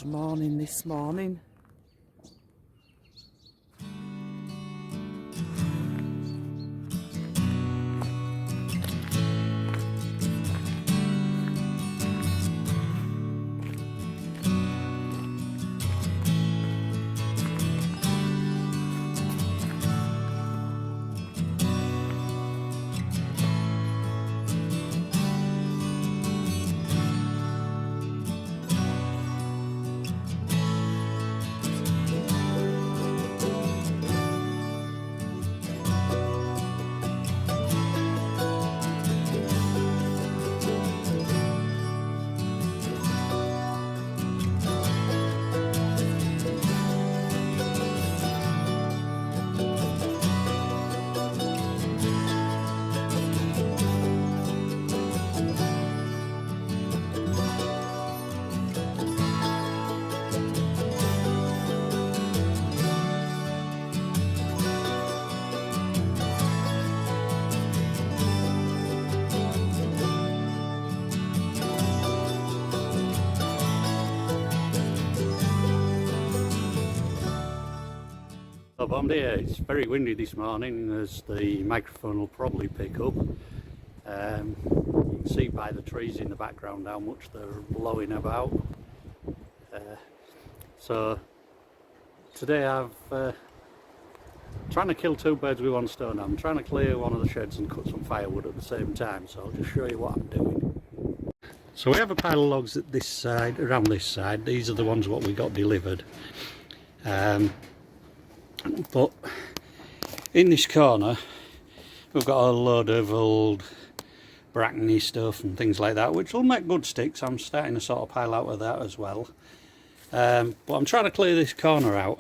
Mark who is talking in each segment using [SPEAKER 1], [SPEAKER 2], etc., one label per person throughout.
[SPEAKER 1] cold morning this morning.
[SPEAKER 2] I'm here. It's very windy this morning, as the microphone will probably pick up. You can see by the trees in the background how much they're blowing about. So today I've trying to kill two birds with one stone. I'm trying to clear one of the sheds and cut some firewood at the same time, so I'll just show you what I'm doing. So we have a pile of logs at this side, around this side. These are the ones what we got delivered. But in this corner we've got a load of old brackeny stuff and things like that, which will make good sticks. I'm starting to sort of pile out of that as well. But I'm trying to clear this corner out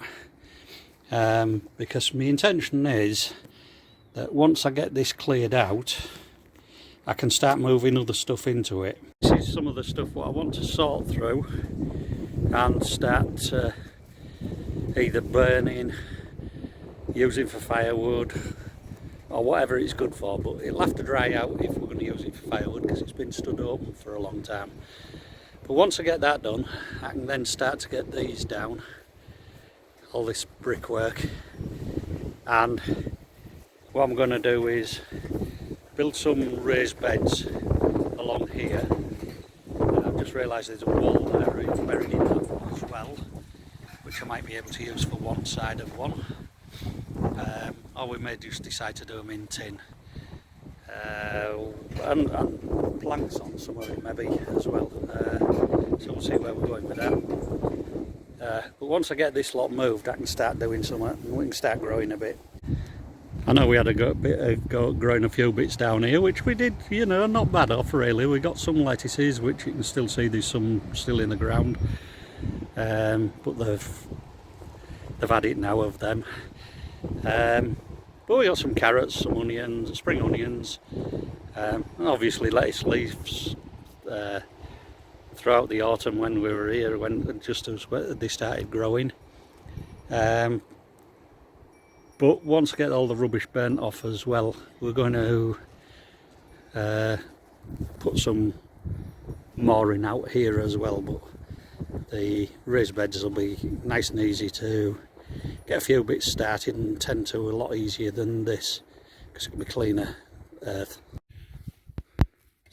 [SPEAKER 2] because my intention is that once I get this cleared out, I can start moving other stuff into it. This is some of the stuff what I want to sort through and start either burning, using for firewood, or whatever it's good for, but it'll have to dry out if we're going to use it for firewood because it's been stood up for a long time. But once I get that done, I can then start to get these down, all this brickwork, and what I'm going to do is build some raised beds along here. And I've just realised there's a wall there, it's buried in that one as well, which I might be able to use for one side of one. Or we may just decide to do them in tin, and planks on some of it maybe as well, so we'll see where we're going with that. But once I get this lot moved, I can start doing some and we can start growing a bit. I know we had a go growing a few bits down here, which we did, you know, not bad off really. We got some lettuces, which you can still see there's some still in the ground, but they've had it now of them. But we got some carrots, some onions, spring onions, and obviously lettuce leaves throughout the autumn when we were here, when just as they started growing. But once I get all the rubbish burnt off as well, we're going to put some mooring out here as well. But the raised beds will be nice and easy to get a few bits started and tend to a lot easier than this because it can be cleaner earth.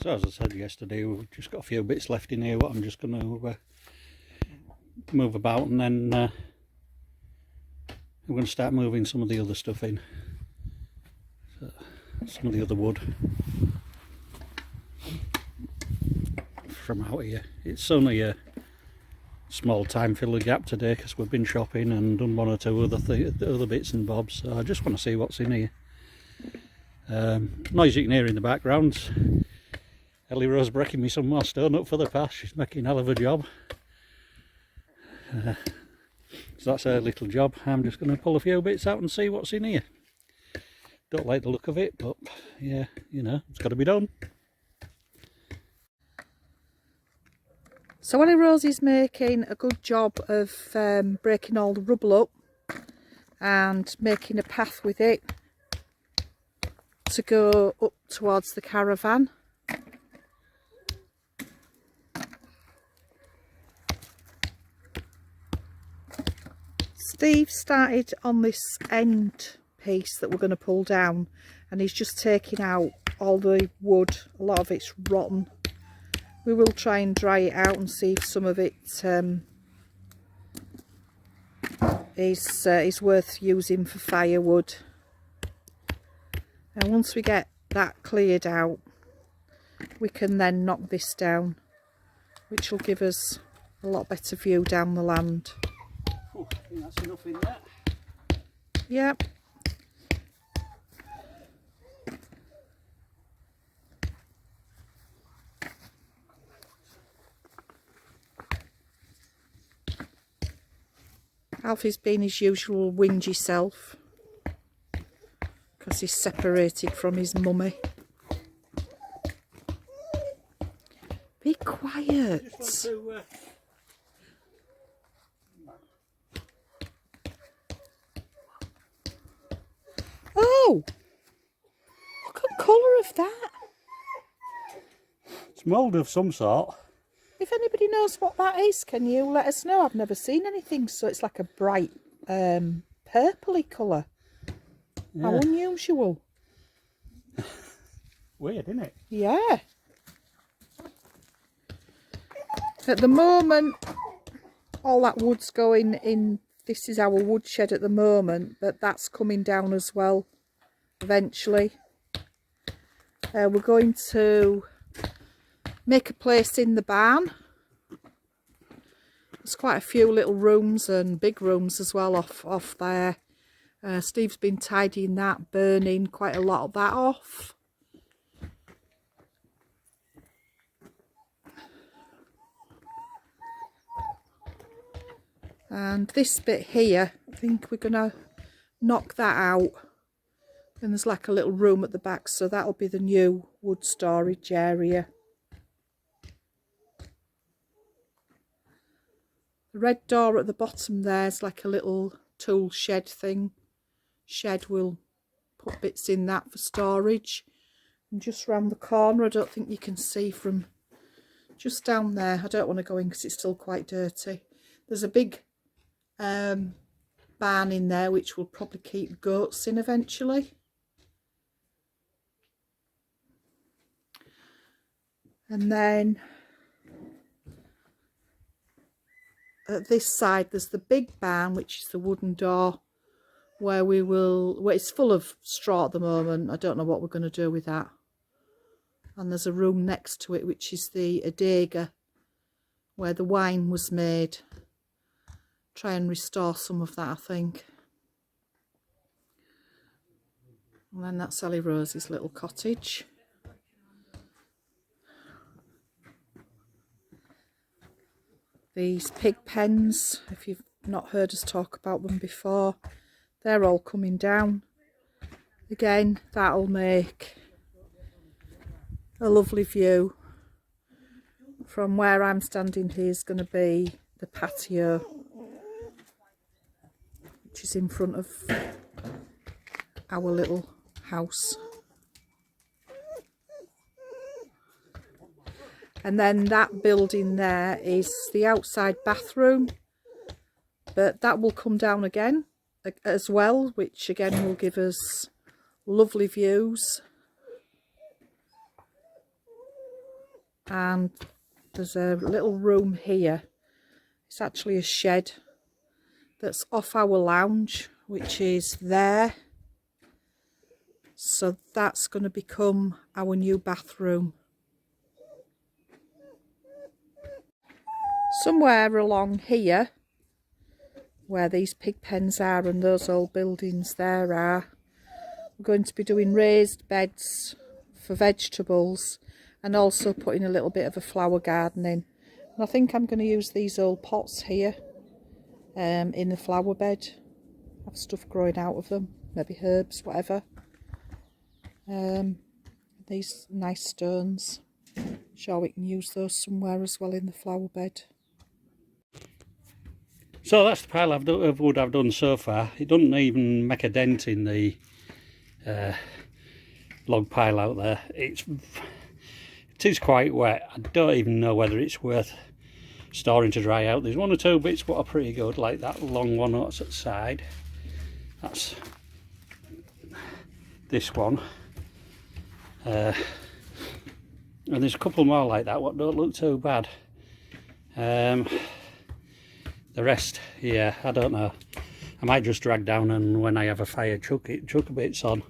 [SPEAKER 2] So as I said yesterday, we've just got a few bits left in here what I'm just going to move about, and then I'm going to start moving some of the other stuff in, so, some of the other wood from out here. It's only a small time filler gap today because we've been shopping and done one or two other bits and bobs, so I just want to see what's in here. Noise you can hear in the background, Ellie Rose breaking me some more stone up for the path. She's making a hell of a job, so that's her little job. I'm just going to pull a few bits out and see what's in here. Don't like the look of it, but yeah, you know, it's got to be done.
[SPEAKER 1] So Ellie Rose is making a good job of breaking all the rubble up and making a path with it to go up towards the caravan. Steve started on this end piece that we're going to pull down, and he's just taking out all the wood. A lot of it's rotten. We will try and dry it out and see if some of it is worth using for firewood. And once we get that cleared out, we can then knock this down, which will give us a lot better view down the land.
[SPEAKER 2] Oh, I think that's enough in there.
[SPEAKER 1] Yep. Alfie's been his usual whingy self because he's separated from his mummy. Be quiet. Oh, look at the colour of that.
[SPEAKER 2] It's mould of some sort.
[SPEAKER 1] If anybody knows what that is, can you let us know? I've never seen anything, so it's like a bright purpley colour. Yeah. How unusual.
[SPEAKER 2] Weird, isn't it?
[SPEAKER 1] Yeah. At the moment, all that wood's going in. This is our wood shed at the moment, but that's coming down as well eventually. We're going to make a place in the barn. There's quite a few little rooms and big rooms as well off there. Steve's been tidying that, burning quite a lot of that off. And this bit here, I think we're going to knock that out. And there's like a little room at the back, so that'll be the new wood storage area. The red door at the bottom there's like a little tool shed thing. Shed, will put bits in that for storage. And just round the corner, I don't think you can see from just down there. I don't want to go in because it's still quite dirty. There's a big barn in there which will probably keep goats in eventually. And then at this side there's the big barn, which is the wooden door, where it's full of straw at the moment. I don't know what we're going to do with that. And there's a room next to it which is the adega where the wine was made. Try and restore some of that, I think. And then that's Sally Rose's little cottage. These pig pens, if you've not heard us talk about them before, they're all coming down. Again, that'll make a lovely view. From where I'm standing here is going to be the patio, which is in front of our little house. And then that building there is the outside bathroom, but that will come down again as well, which again will give us lovely views. And there's a little room here. It's actually a shed that's off our lounge, which is there. So that's going to become our new bathroom. Somewhere along here, where these pig pens are and those old buildings there are, we're going to be doing raised beds for vegetables and also putting a little bit of a flower garden in. And I think I'm going to use these old pots here in the flower bed. Have stuff growing out of them, maybe herbs, whatever. These nice stones. Sure, we can use those somewhere as well in the flower bed.
[SPEAKER 2] So that's the pile of wood I've done so far. It doesn't even make a dent in the log pile out there. It is quite wet. I don't even know whether it's worth starting to dry out. There's one or two bits what are pretty good, like that long one that's at the side. That's this one. And there's a couple more like that what don't look too bad. The rest, yeah, I don't know. I might just drag down and when I have a fire chuck a bits on.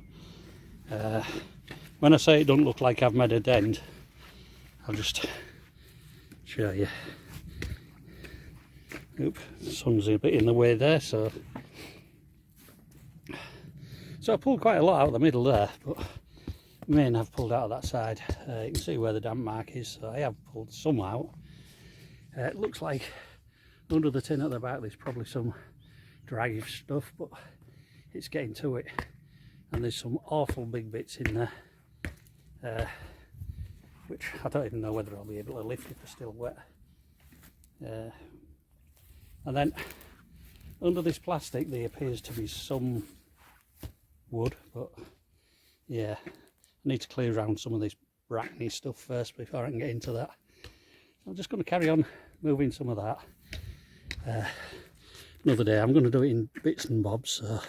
[SPEAKER 2] When I say it don't look like I've made a dent, I'll just show you. Oop, the sun's a bit in the way there, so I pulled quite a lot out of the middle there, but main I've pulled out of that side. You can see where the damp mark is, so I have pulled some out. It looks like under the tin at the back there's probably some dry stuff, but it's getting to it, and there's some awful big bits in there, which I don't even know whether I'll be able to lift if they're still wet. And then under this plastic there appears to be some wood, but yeah, I need to clear around some of this brackny stuff first before I can get into that. So I'm just going to carry on moving some of that. Another day I'm going to do it in bits and bobs, so it'll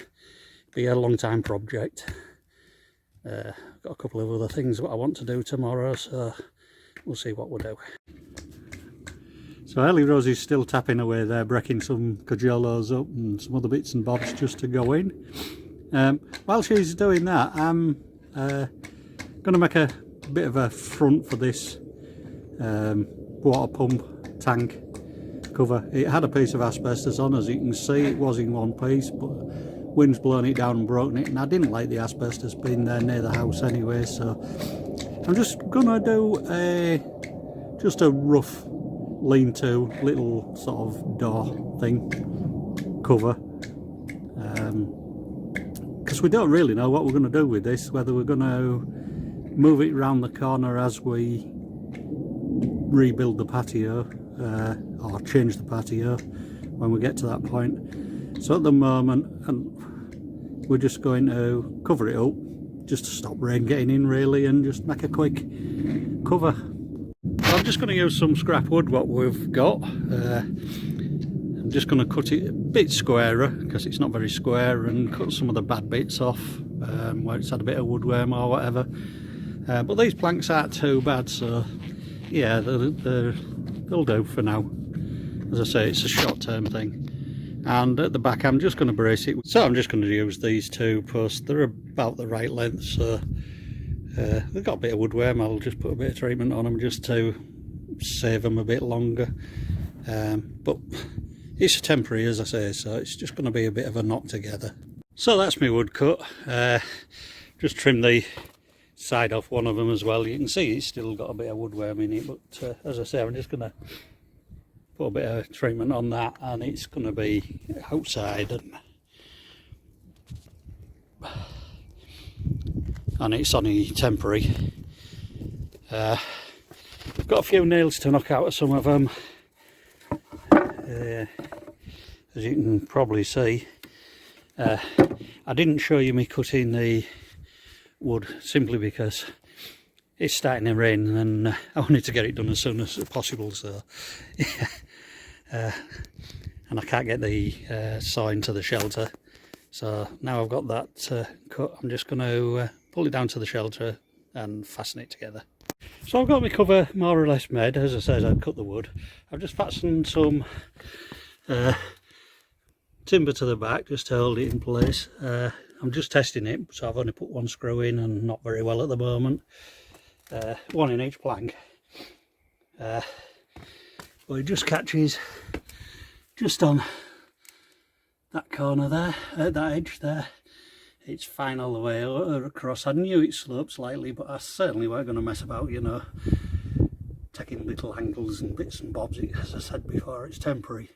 [SPEAKER 2] be a long time project. I've got a couple of other things that I want to do tomorrow, so we'll see what we'll do. So Ellie Rosie's still tapping away there, breaking some cajolos up and some other bits and bobs just to go in. While she's doing that, I'm going to make a bit of a front for this water pump tank cover. It had a piece of asbestos on, as you can see. It was in one piece, but wind's blown it down and broken it, and I didn't like the asbestos being there near the house anyway, so I'm just going to do just a rough lean-to little sort of door thing cover, because we don't really know what we're going to do with this, whether we're going to move it around the corner as we rebuild the patio, or change the patio when we get to that point. So at the moment we're just going to cover it up just to stop rain getting in really, and just make a quick cover. I'm just going to use some scrap wood what we've got. I'm just going to cut it a bit squarer because it's not very square, and cut some of the bad bits off where it's had a bit of woodworm or whatever. But these planks aren't too bad, so yeah, they'll do for now. As I say, it's a short-term thing. And at the back I'm just going to brace it, so I'm just going to use these two posts. They're about the right length, so they've got a bit of woodworm. I'll just put a bit of treatment on them just to save them a bit longer, but it's temporary, as I say, so it's just going to be a bit of a knock together. So that's my wood cut. Just trim the side off one of them as well. You can see it's still got a bit of woodworm in it, but as I say, I'm just going to put a bit of treatment on that, and it's going to be outside, and it's only temporary. I've got a few nails to knock out of some of them, as you can probably see. I didn't show you me cutting the wood simply because it's starting to rain, and I wanted to get it done as soon as possible, so yeah. And I can't get the saw into the shelter, so now I've got that cut, I'm just going to pull it down to the shelter and fasten it together. So I've got my cover more or less made. As I said, I've cut the wood. I've just fastened some timber to the back just to hold it in place. I'm just testing it, so I've only put one screw in and not very well at the moment. One in each plank. But it just catches just on that corner there, at that edge there. It's fine all the way across. I knew it sloped slightly, but I certainly weren't going to mess about, you know, taking little angles and bits and bobs. As I said before, it's temporary.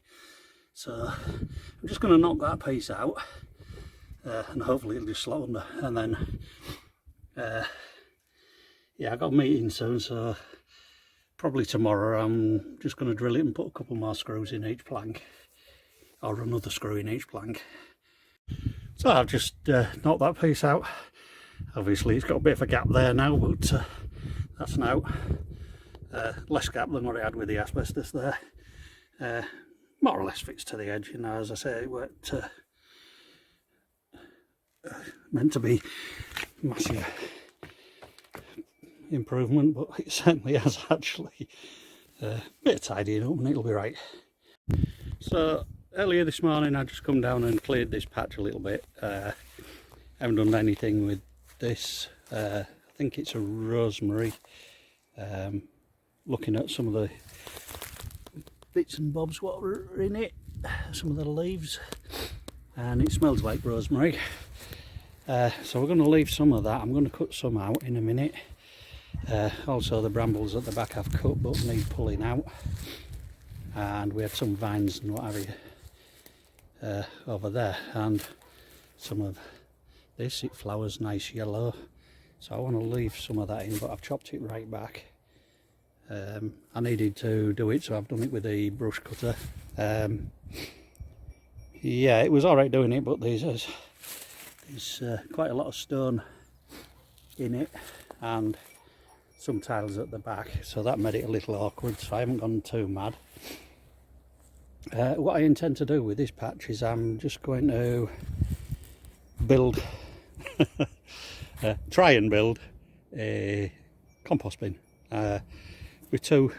[SPEAKER 2] So I'm just going to knock that piece out, and hopefully it'll just slot under. And then, yeah, I've got a meeting soon, so probably tomorrow I'm just going to drill it and put a couple more screws in each plank, or another screw in each plank. So I've just knocked that piece out. Obviously it's got a bit of a gap there now, but that's now less gap than what I had with the asbestos there. more or less fits to the edge, you know. As I say, it weren't meant to be massive improvement, but it certainly has actually. A bit of tidying up and it'll be right. So earlier this morning I just come down and cleared this patch a little bit. Haven't done anything with this. I think it's a rosemary. Looking at some of the bits and bobs what are in it, some of the leaves, and it smells like rosemary. So we're going to leave some of that. I'm going to cut some out in a minute. Also the brambles at the back I've cut but need pulling out, and we had some vines and what have you over there, and some of this, it flowers nice yellow, so I want to leave some of that in, but I've chopped it right back. I needed to do it, so I've done it with a brush cutter. Yeah, it was alright doing it, but there's quite a lot of stone in it and some tiles at the back, so that made it a little awkward, so I haven't gone too mad. What I intend to do with this patch is I'm just going to build try and build a compost bin with two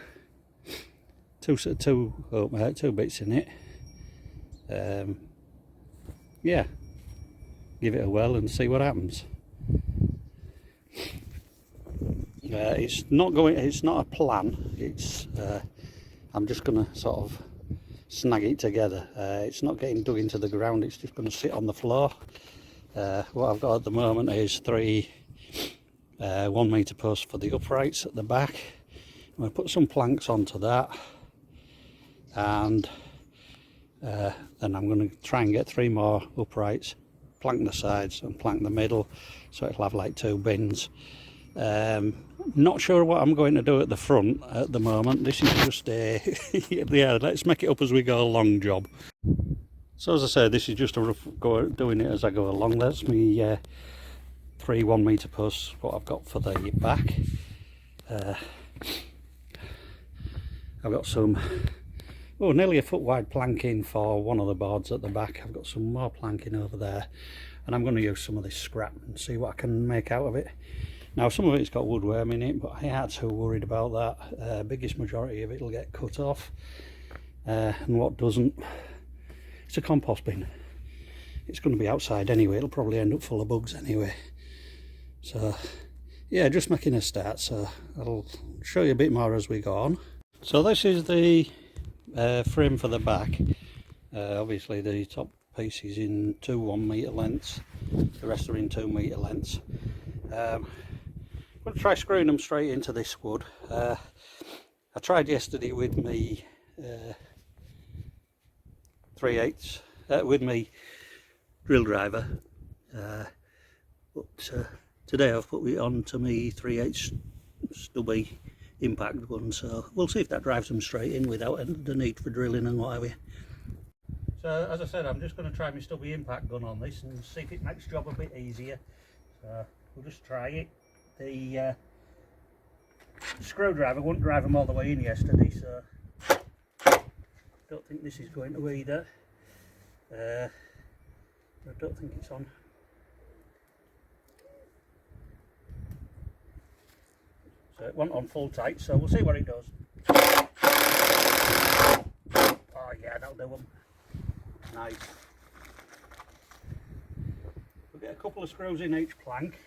[SPEAKER 2] bits in it. Yeah, give it a whirl and see what happens. It's not a plan, it's I'm just going to sort of snag it together. It's not getting dug into the ground, it's just going to sit on the floor. What I've got at the moment is 3 1 metre posts for the uprights at the back. I'm going to put some planks onto that, and then I'm going to try and get 3 more uprights, plank the sides and plank the middle, so it'll have like 2 bins. Not sure what I'm going to do at the front at the moment. This is just a yeah, let's make it up as we go along job. So as I said, this is just a rough go doing it as I go along. That's me 3 1 metre posts, what I've got for the back. I've got some nearly a foot wide planking for one of the boards at the back. I've got some more planking over there, and I'm going to use some of this scrap and see what I can make out of it. Now some of it's got woodworm in it, but I ain't too worried about that. Biggest majority of it will get cut off, and what doesn't, it's a compost bin. It's going to be outside anyway, it'll probably end up full of bugs anyway. So yeah, just making a start, so I'll show you a bit more as we go on. So this is the frame for the back. Obviously the top piece is in 2 1 metre lengths, the rest are in 2 metre lengths. I'm going to try screwing them straight into this wood. I tried yesterday with me 3/8 with me drill driver, but today I've put it on to me 3/8 stubby impact one, so we'll see if that drives them straight in without the need for drilling and whatever. So as I said, I'm just going to try my stubby impact gun on this and see if it makes the job a bit easier. So we'll just try it. The screwdriver wouldn't drive them all the way in yesterday, so don't think this is going to either. I don't think it's on. So it went on full tight, so we'll see what it does. Oh yeah, that'll do them. Nice. We'll get a couple of screws in each plank.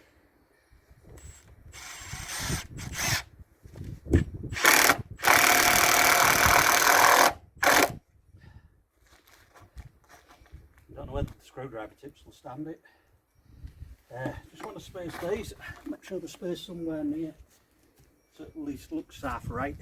[SPEAKER 2] Don't know whether the screwdriver tips will stand it. Just want to space these, make sure the space somewhere near, so at least looks half right.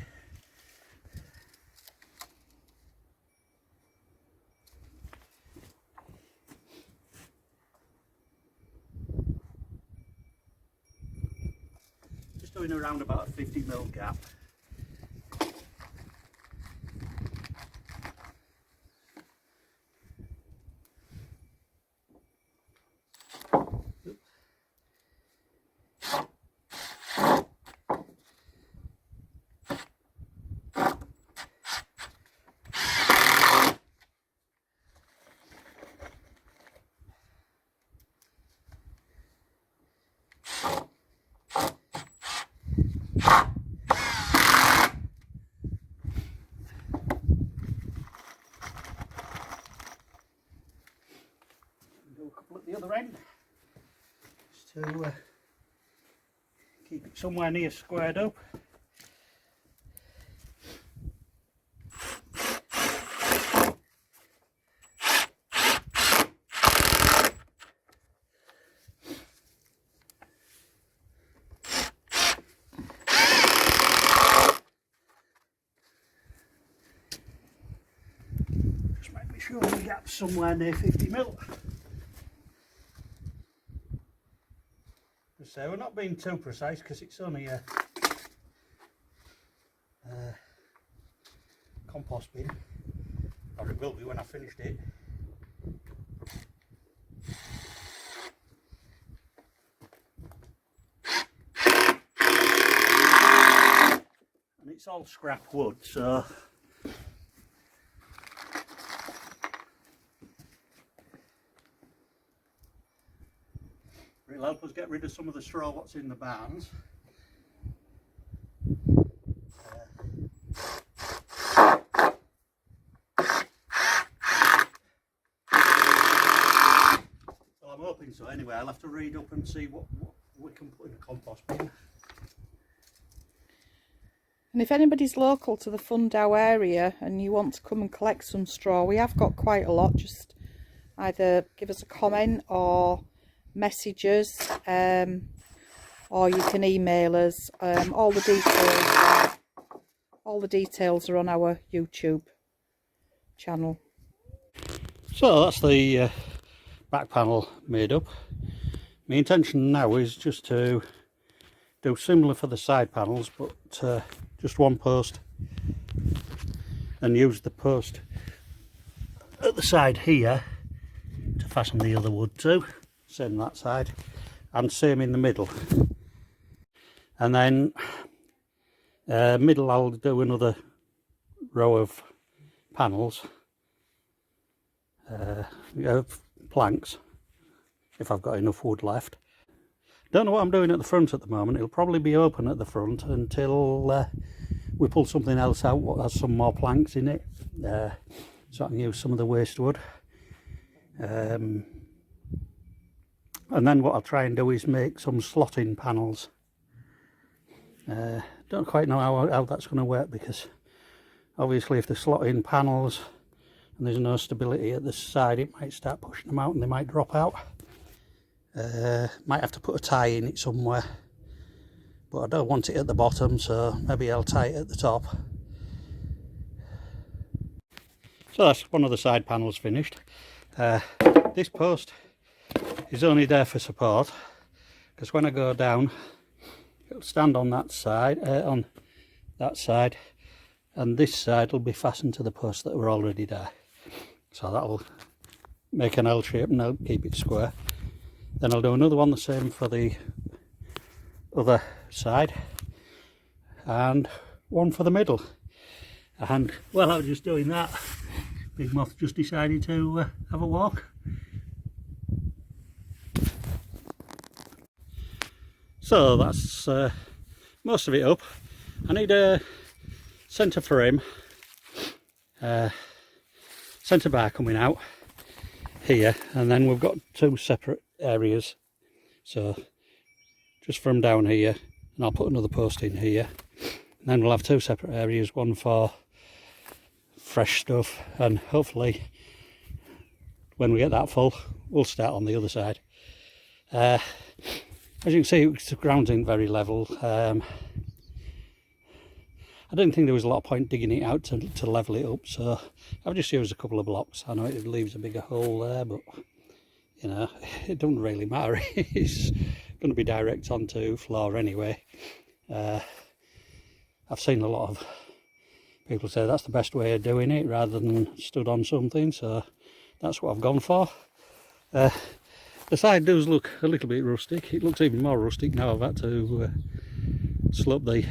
[SPEAKER 2] Just doing around about a 50mm gap. to keep it somewhere near squared up. Just make sure the gap's somewhere near 50mm. So we're not being too precise because it's only a compost bin, or it will be when I finished it. And it's all scrap wood, so it'll help us get rid of some of the straw what's in the barns. Well, I'm hoping so anyway. I'll have to read up and see what we can put in a compost bin.
[SPEAKER 1] And if anybody's local to the Fundow area and you want to come and collect some straw, we have got quite a lot. Just either give us a comment or messages, or you can email us. All the details are on our YouTube channel.
[SPEAKER 2] So that's the back panel made up. My intention now is just to do similar for the side panels, but just one post, and use the post at the side here to fasten the other wood to. Same that side, and same in the middle. And then middle I'll do another row of panels, planks, if I've got enough wood left. Don't know what I'm doing at the front at the moment. It'll probably be open at the front until we pull something else out what has some more planks in it, so I can use some of the waste wood. And then what I'll try and do is make some slotting panels. Don't quite know how that's going to work, because obviously if they're slotting panels and there's no stability at the side, it might start pushing them out and they might drop out. Might have to put a tie in it somewhere, but I don't want it at the bottom, so maybe I'll tie it at the top. So that's one of the side panels finished. This post is only there for support, because when I go down it'll stand on that side, and this side will be fastened to the posts that were already there, so that'll make an L shape and I'll keep it square. Then I'll do another one the same for the other side, and one for the middle. And while I was just doing that, Big Moth just decided to have a walk. So that's most of it up. I need a centre frame, centre bar coming out here, and then we've got two separate areas. So just from down here, and I'll put another post in here, and then we'll have two separate areas, one for fresh stuff, and hopefully when we get that full we'll start on the other side. As you can see, the ground isn't very level. I didn't think there was a lot of point digging it out to level it up, so I've just used a couple of blocks. I know it leaves a bigger hole there, but you know, it doesn't really matter. It's going to be direct onto floor anyway. I've seen a lot of people say that's the best way of doing it, rather than stood on something, so that's what I've gone for. The side does look a little bit rustic. It looks even more rustic now I've had to slope the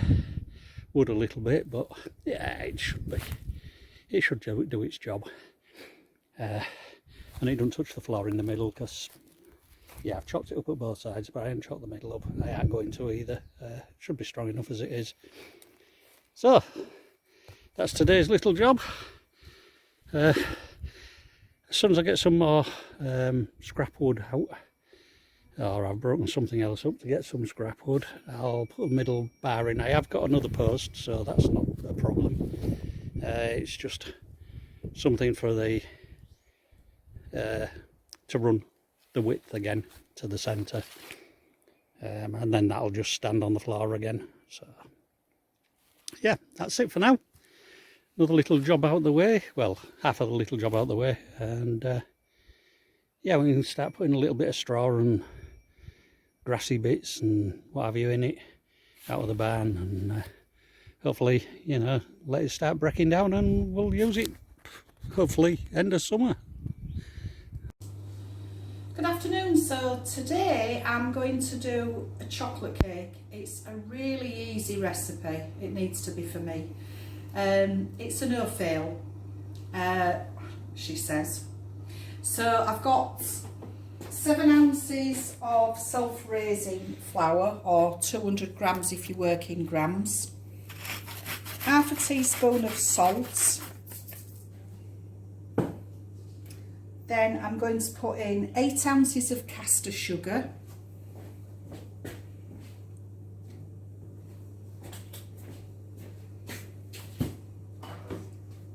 [SPEAKER 2] wood a little bit, but yeah, it should do its job. And it doesn't touch the floor in the middle, because yeah, I've chopped it up at both sides, but I haven't chopped the middle up. I ain't going to either. Should be strong enough as it is. So that's today's little job. As soon as I get some more scrap wood out, or I've broken something else up to get some scrap wood, I'll put a middle bar in. I have got another post, so that's not a problem. It's just something for the to run the width again to the centre, and then that'll just stand on the floor again. So yeah, that's it for now. Another little job out the way, well, half of the little job out the way, and yeah, we can start putting a little bit of straw and grassy bits and what have you in it out of the barn, and hopefully, you know, let it start breaking down and we'll use it hopefully end of summer.
[SPEAKER 1] Good afternoon. So today I'm going to do a chocolate cake. It's a really easy recipe. It needs to be for me. It's a no fail, she says. So I've got 7 ounces of self-raising flour, or 200 grams if you work in grams, half a teaspoon of salt. Then I'm going to put in 8 ounces of caster sugar,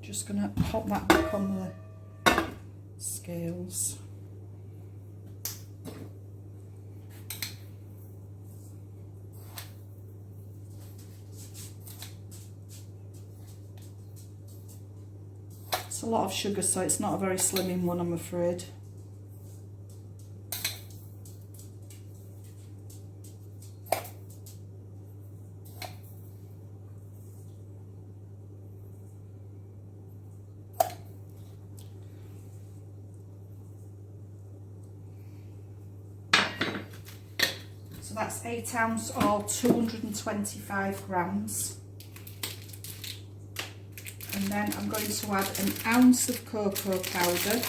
[SPEAKER 1] just going to pop that back on the scales. It's a lot of sugar, so it's not a very slimming one, I'm afraid. So that's 8 ounces or 225 grams. And then I'm going to add an ounce of cocoa powder,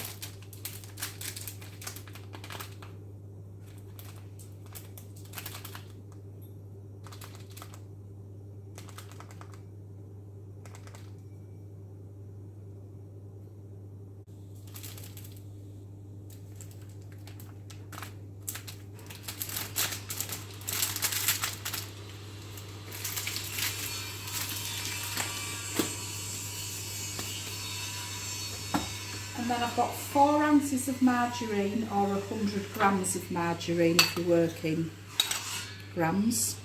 [SPEAKER 1] and then I've got 4 ounces of margarine, or 100 grams of margarine if you work in grams.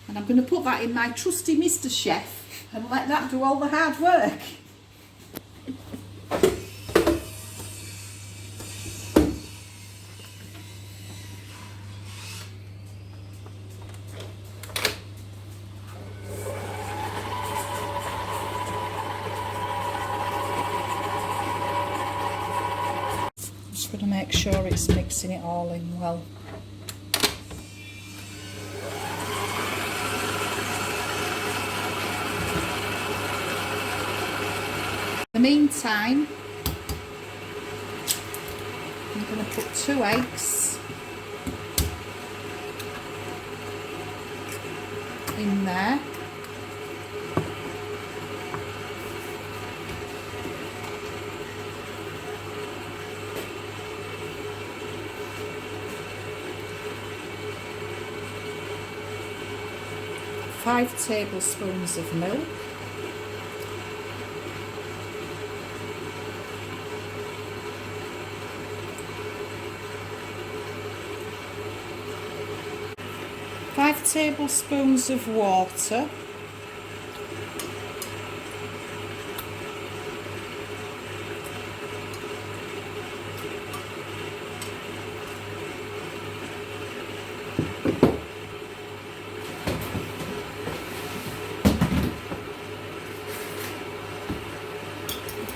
[SPEAKER 1] And I'm going to put that in my trusty Mr. Chef and let that do all the hard work. Just going to make sure it's mixing it all in well. In the meantime, I'm going to put 2 eggs in there. Five tablespoons of milk, five tablespoons of water,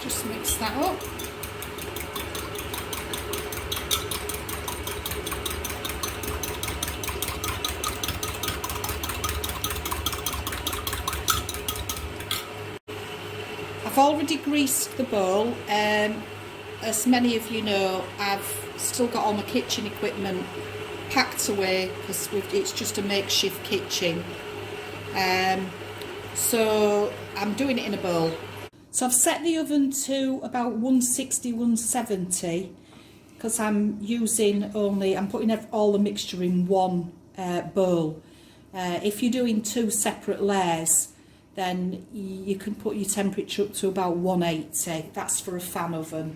[SPEAKER 1] just mix that up. I've already greased the bowl. As many of you know, I've still got all my kitchen equipment packed away because it's just a makeshift kitchen. So I'm doing it in a bowl. So I've set the oven to about 160, 170 because I'm putting all the mixture in one bowl. If you're doing 2 separate layers, then you can put your temperature up to about 180. That's for a fan oven.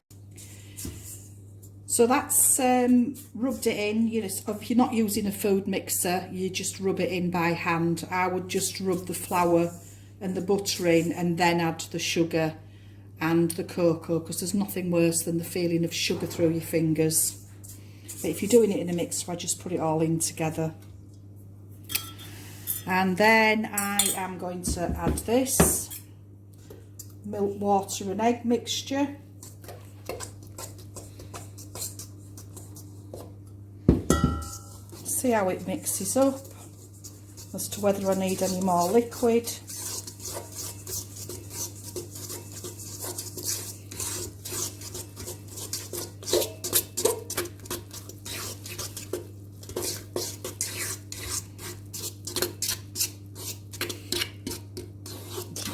[SPEAKER 1] So that's rubbed it in. If you're not using a food mixer, you just rub it in by hand. I would just rub the flour and the butter in and then add the sugar and the cocoa, because there's nothing worse than the feeling of sugar through your fingers. But if you're doing it in a mixer, I just put it all in together. And then I am going to add this milk, water and egg mixture. See how it mixes up as to whether I need any more liquid.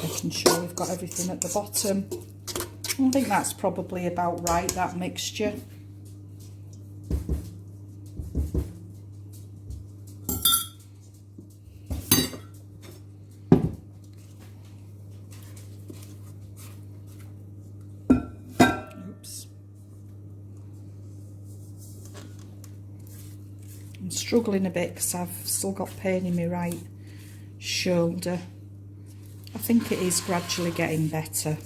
[SPEAKER 1] Making sure we've got everything at the bottom. I think that's probably about right, that mixture. I'm struggling a bit because I've still got pain in my right shoulder. I think it is gradually getting better.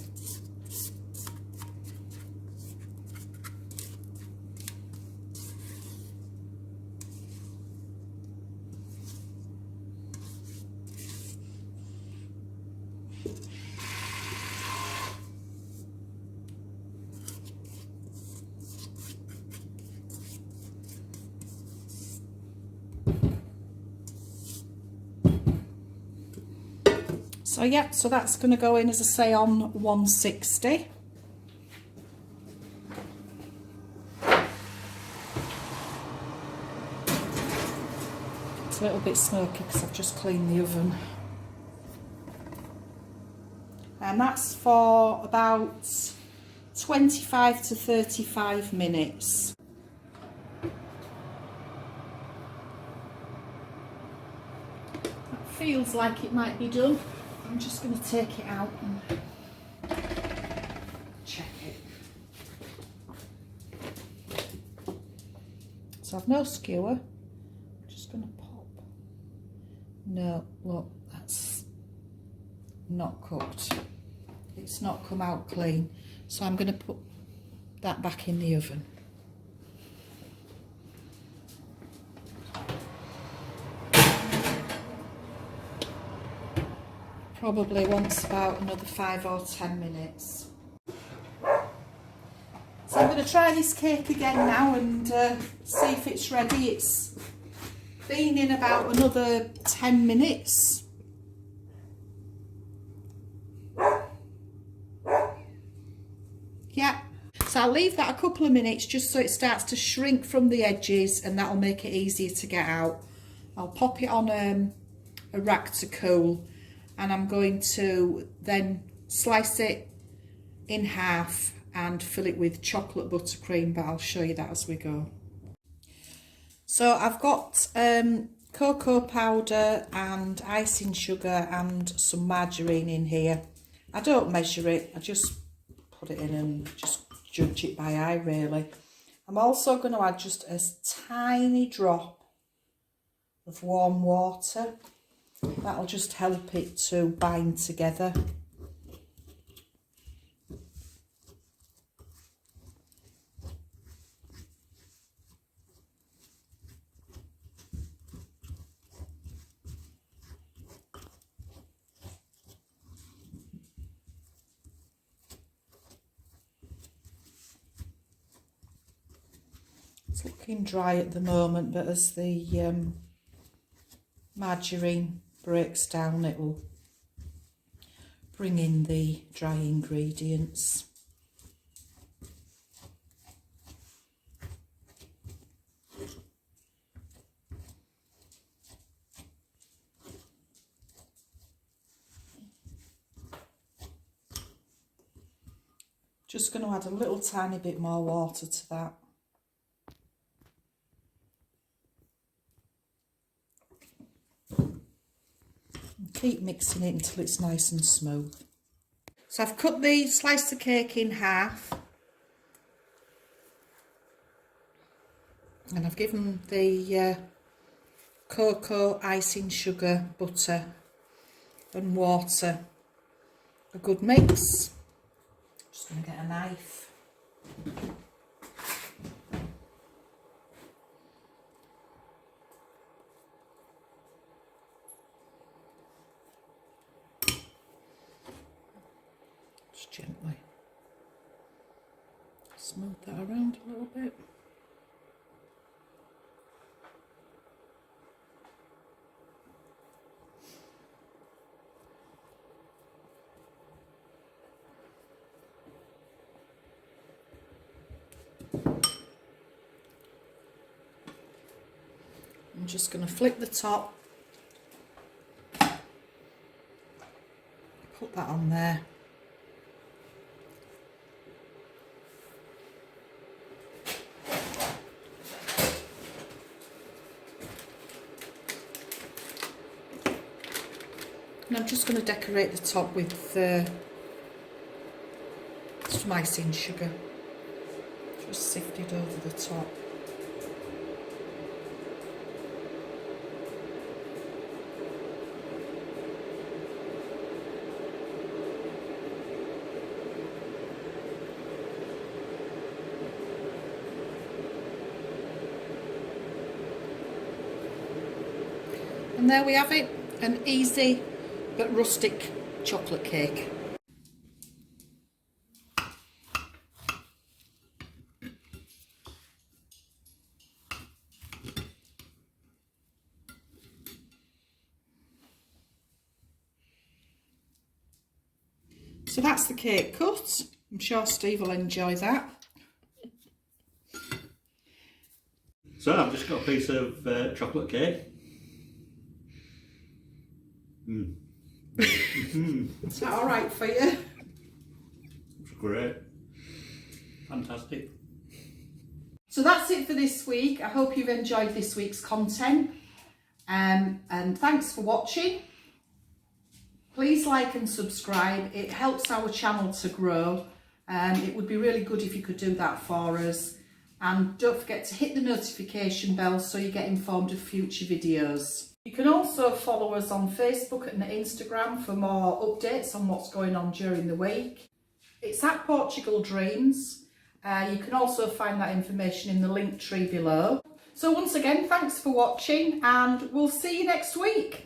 [SPEAKER 1] So yeah, so that's going to go in, as I say, on 160. It's a little bit smoky because I've just cleaned the oven. And that's for about 25 to 35 minutes. That feels like it might be done. I'm just going to take it out and check it. So I've no skewer. I'm just going to pop. No, look, that's not cooked. It's not come out clean. So I'm going to put that back in the oven. Probably wants about another 5 or 10 minutes. So I'm going to try this cake again now and see if it's ready. It's been in about another 10 minutes. Yeah, so I'll leave that a couple of minutes just so it starts to shrink from the edges, and that'll make it easier to get out. I'll pop it on a rack to cool. And I'm going to then slice it in half and fill it with chocolate buttercream, but I'll show you that as we go. So I've got cocoa powder and icing sugar and some margarine in here. I don't measure it, I just put it in and just judge it by eye really. I'm also going to add just a tiny drop of warm water. That'll just help it to bind together. It's looking dry at the moment, but as the margarine breaks down, it will bring in the dry ingredients. Just going to add a little tiny bit more water to that. And keep mixing it until it's nice and smooth. So I've cut the slice of cake in half. And I've given the cocoa, icing sugar, butter and water a good mix. Just going to get a knife. Just gently smooth that around a little bit. I'm just going to flip the top, put that on there. And I'm just going to decorate the top with some icing sugar, just sifted over the top. And there we have it, an easy but rustic chocolate cake. So that's the cake cut. I'm sure Steve will enjoy that.
[SPEAKER 2] So I've just got a piece of chocolate cake.
[SPEAKER 1] Is that alright for you?
[SPEAKER 2] It's great. Fantastic.
[SPEAKER 1] So that's it for this week. I hope you've enjoyed this week's content. And thanks for watching. Please like and subscribe. It helps our channel to grow. It would be really good if you could do that for us. And don't forget to hit the notification bell so you get informed of future videos. You can also follow us on Facebook and Instagram for more updates on what's going on during the week. It's at Portugal Dreams. You can also find that information in the link tree below. So once again, thanks for watching and we'll see you next week.